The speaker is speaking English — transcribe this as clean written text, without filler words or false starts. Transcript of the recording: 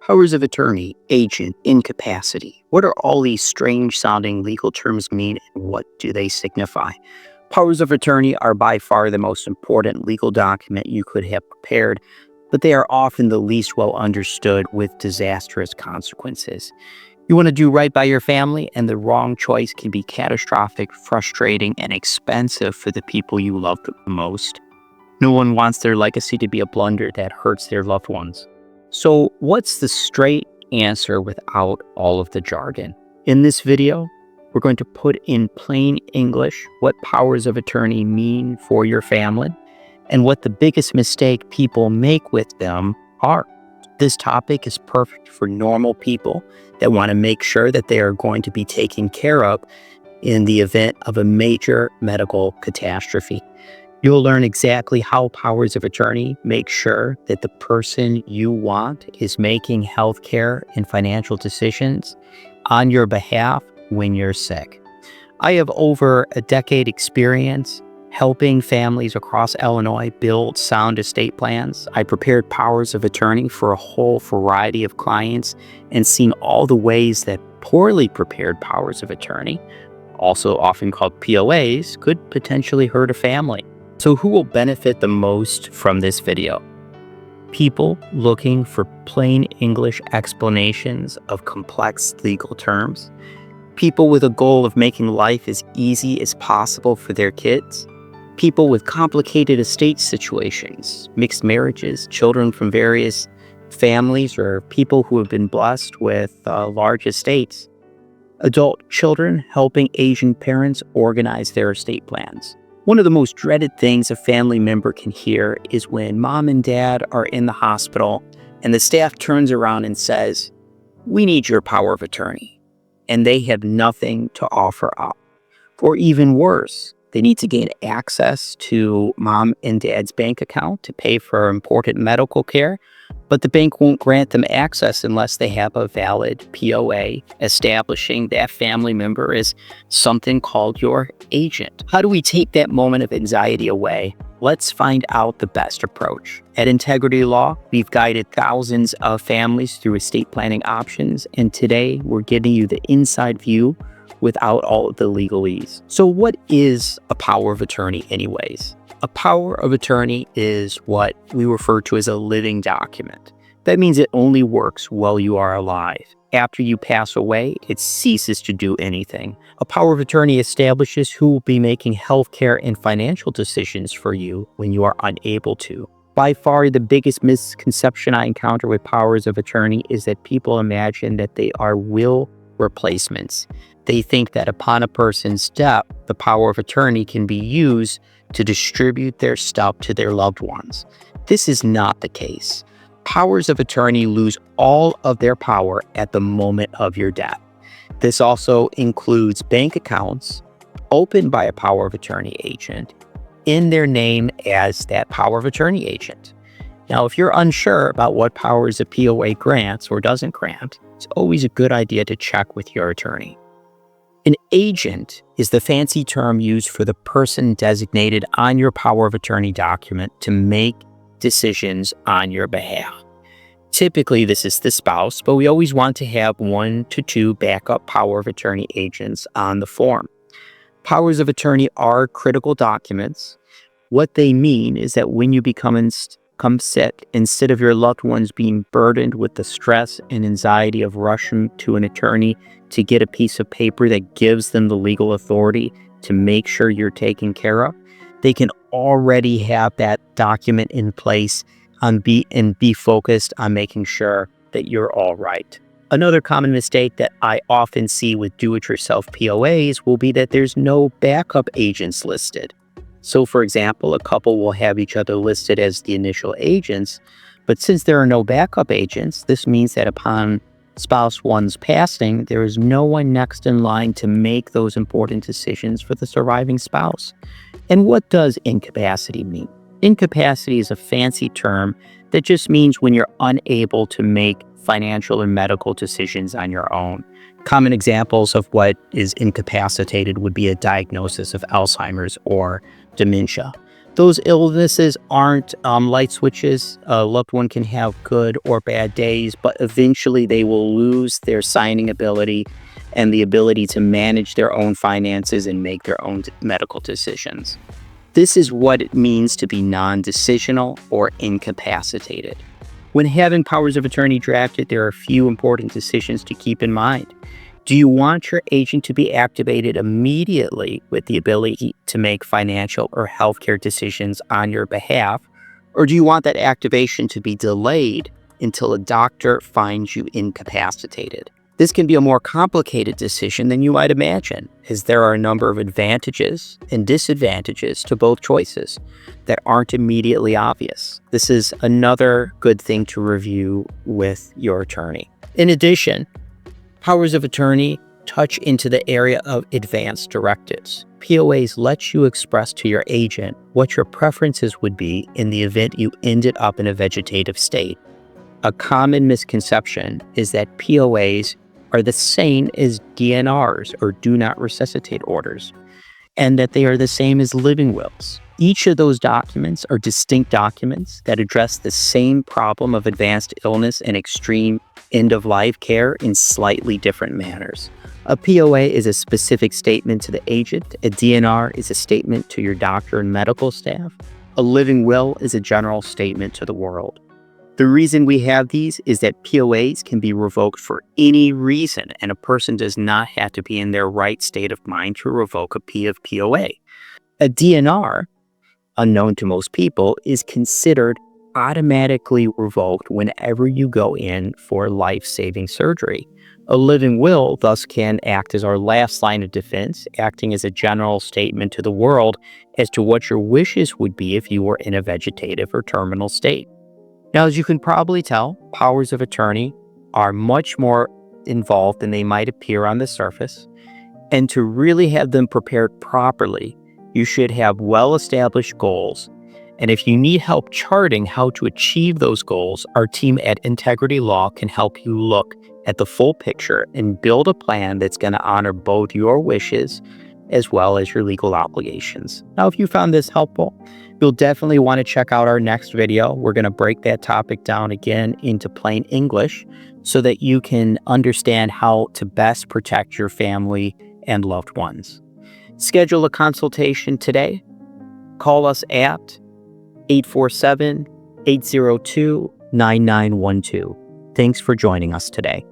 Powers of attorney, agent, incapacity. What are all these strange sounding legal terms mean and what do they signify? Powers of attorney are by far the most important legal document you could have prepared, but they are often the least well understood with disastrous consequences. You want to do right by your family, and the wrong choice can be catastrophic, frustrating, and expensive for the people you love the most. No one wants their legacy to be a blunder that hurts their loved ones. So what's the straight answer without all of the jargon? In this video, we're going to put in plain English what powers of attorney mean for your family and what the biggest mistake people make with them are. This topic is perfect for normal people that want to make sure that they are going to be taken care of in the event of a major medical catastrophe. You'll learn exactly how powers of attorney make sure that the person you want is making healthcare and financial decisions on your behalf when you're sick. I have over a decade experience helping families across Illinois build sound estate plans. I prepared powers of attorney for a whole variety of clients and seen all the ways that poorly prepared powers of attorney, also often called POAs, could potentially hurt a family. So who will benefit the most from this video? People looking for plain English explanations of complex legal terms, people with a goal of making life as easy as possible for their kids, people with complicated estate situations, mixed marriages, children from various families, or people who have been blessed with large estates, adult children helping Asian parents organize their estate plans. One of the most dreaded things a family member can hear is when mom and dad are in the hospital and the staff turns around and says, "We need your power of attorney," and they have nothing to offer up. Or even worse, they need to gain access to mom and dad's bank account to pay for important medical care, but the bank won't grant them access unless they have a valid POA establishing that family member is something called your agent. How do we take that moment of anxiety away? Let's find out the best approach. At NTegrity Law, we've guided thousands of families through estate planning options, and today we're giving you the inside view without all of the legalese. So what is a power of attorney anyways? A power of attorney is what we refer to as a living document. That means it only works while you are alive. After you pass away, it ceases to do anything. A power of attorney establishes who will be making healthcare and financial decisions for you when you are unable to. By far, the biggest misconception I encounter with powers of attorney is that people imagine that they are will replacements. They think that upon a person's death, the power of attorney can be used to distribute their stuff to their loved ones. This is not the case. Powers of attorney lose all of their power at the moment of your death. This also includes bank accounts opened by a power of attorney agent in their name as that power of attorney agent. Now, if you're unsure about what powers a POA grants or doesn't grant, it's always a good idea to check with your attorney. An agent is the fancy term used for the person designated on your power of attorney document to make decisions on your behalf. Typically, this is the spouse, but we always want to have 1 to 2 backup power of attorney agents on the form. Powers of attorney are critical documents. What they mean is that when you become sick, instead of your loved ones being burdened with the stress and anxiety of rushing to an attorney to get a piece of paper that gives them the legal authority to make sure you're taken care of, they can already have that document in place and be focused on making sure that you're all right. Another common mistake that I often see with do-it-yourself POAs will be that there's no backup agents listed. So, for example, a couple will have each other listed as the initial agents, but since there are no backup agents, this means that upon spouse one's passing, there is no one next in line to make those important decisions for the surviving spouse. And what does incapacity mean? Incapacity is a fancy term that just means when you're unable to make financial and medical decisions on your own. Common examples of what is incapacitated would be a diagnosis of Alzheimer's or dementia. Those illnesses aren't light switches. A loved one can have good or bad days, but eventually they will lose their signing ability and the ability to manage their own finances and make their own medical decisions. This is what it means to be non-decisional or incapacitated. When having powers of attorney drafted, there are a few important decisions to keep in mind. Do you want your agent to be activated immediately with the ability to make financial or healthcare decisions on your behalf? Or do you want that activation to be delayed until a doctor finds you incapacitated? This can be a more complicated decision than you might imagine, as there are a number of advantages and disadvantages to both choices that aren't immediately obvious. This is another good thing to review with your attorney. In addition, powers of attorney touch into the area of advance directives. POAs let you express to your agent what your preferences would be in the event you ended up in a vegetative state. A common misconception is that POAs are the same as DNRs, or do not resuscitate orders, and that they are the same as living wills. Each of those documents are distinct documents that address the same problem of advanced illness and extreme end-of-life care in slightly different manners. A POA is a specific statement to the agent. A DNR is a statement to your doctor and medical staff. A living will is a general statement to the world. The reason we have these is that POAs can be revoked for any reason, and a person does not have to be in their right state of mind to revoke a P of POA. A DNR, unknown to most people, is considered automatically revoked whenever you go in for life-saving surgery. A living will thus can act as our last line of defense, acting as a general statement to the world as to what your wishes would be if you were in a vegetative or terminal state. Now, as you can probably tell, powers of attorney are much more involved than they might appear on the surface. And to really have them prepared properly, you should have well-established goals. And if you need help charting how to achieve those goals, our team at NTegrity Law can help you look at the full picture and build a plan that's going to honor both your wishes as well as your legal obligations. Now, if you found this helpful, you'll definitely want to check out our next video. We're going to break that topic down again into plain English so that you can understand how to best protect your family and loved ones. Schedule a consultation today. Call us at 847-802-9912. Thanks for joining us today.